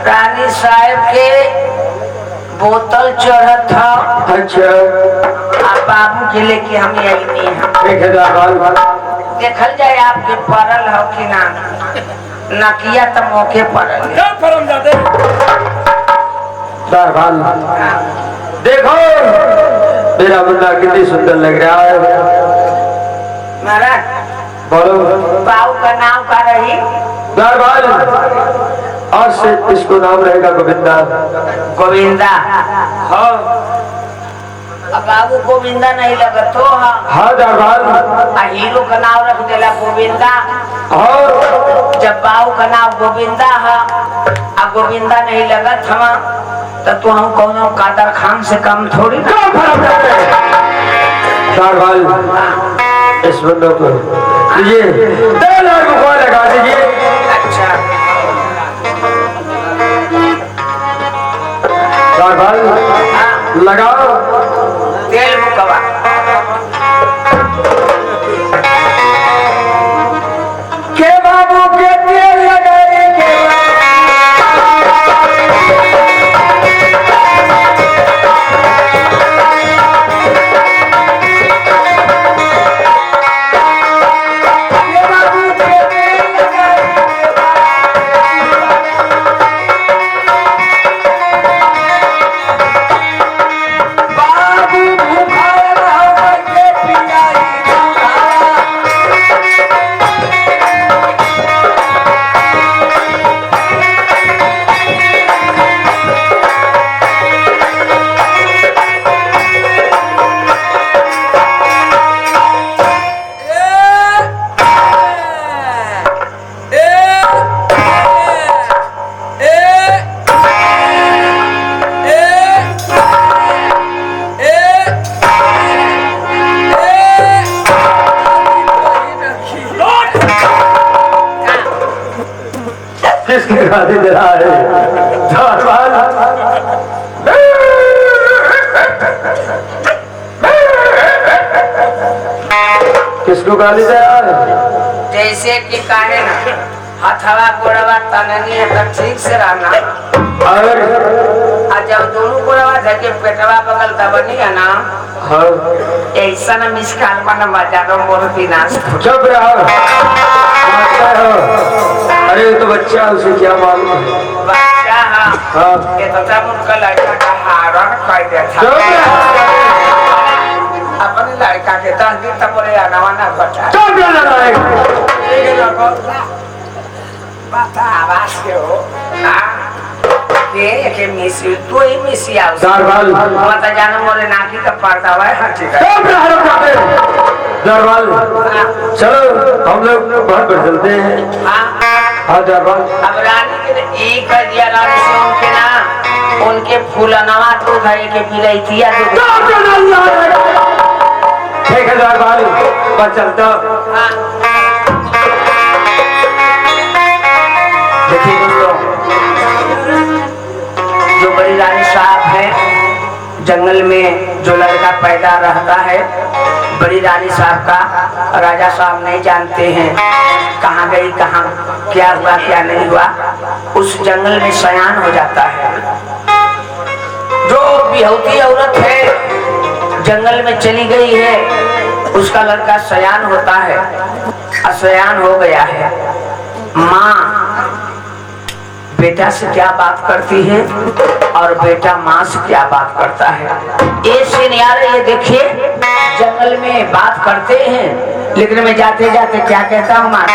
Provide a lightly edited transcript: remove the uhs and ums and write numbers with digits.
रानी साहब के बोतल चढ़त था। अच्छा आप बाबू के लेके हम आई नहीं है देखल जाए आपके पड़ल हो कि ना नकिया तो मौके पड़ल देखो मेरा बंदा कितनी सुंदर लग रहा है। महाराज बोलो बाबू का नाम का रही आज से इसको नाम रहेगा गोविंदा। गोविंदा हाँ अब बाबू गोविंदा नहीं लगत हो। हाँ दरबार हीरो का नाम रख देला गोविंदा। और जब बाबू का नाम गोविंदा है अब गोविंदा नहीं लगत हम तो तू हम कौनो कादर खान से कम थोड़ी इस बंदों को ये 10 लाख रुपया लगा दीजिए। अच्छा लगाओ तेल मुकवा के बाबू के तेल लगाए के किसकी गाड़ी दे रहा है किसको गाली दे रहा है? जैसे कि काहे ना हथवा गोड़वा तननी है तो ठीक से रहना और जब दोनों गोड़वा धके पेटवा बगल दबनी है ना ऐसा ना मिसकाल में ना बाजारों मोर विनाश चुप रहो। अरे तो बच्चा उसे क्या मालूम है? बच्चा हाँ ये तो तब उनका लड़का का हारण कर देता अपने लड़का के तहदी तब बोले आना बचा बता आवाज के हो के मिसी तू ही मिसी आओ मत जानो मोरे नाकी का पर्दा है। हाँ ठीक है दरबार चलो हम लोग बहुत बढ़ चलते हैं। हाँ दरबार अब रानी के एक कर दिया रानी से उनके ना उनके फूलनवा तो घरे के बिलैतिया ठीक है दरबार बस चलता। देखिए दोस्तों जो बड़ी रानी साहब है जंगल में जो लड़का पैदा रहता है बड़ी रानी साहब का राजा साहब नहीं जानते हैं कहाँ गई कहाँ क्या हुआ क्या नहीं हुआ। उस जंगल में सयान हो जाता है। जो बिहौती औरत है जंगल में चली गई है उसका लड़का सयान होता है असयान हो गया है। माँ बेटा से क्या बात करती है और बेटा माँ से क्या बात करता है। ये सिनियारे ये देखिए जंगल में बात करते हैं लेकिन मैं जाते जाते क्या कहता हूँ माँ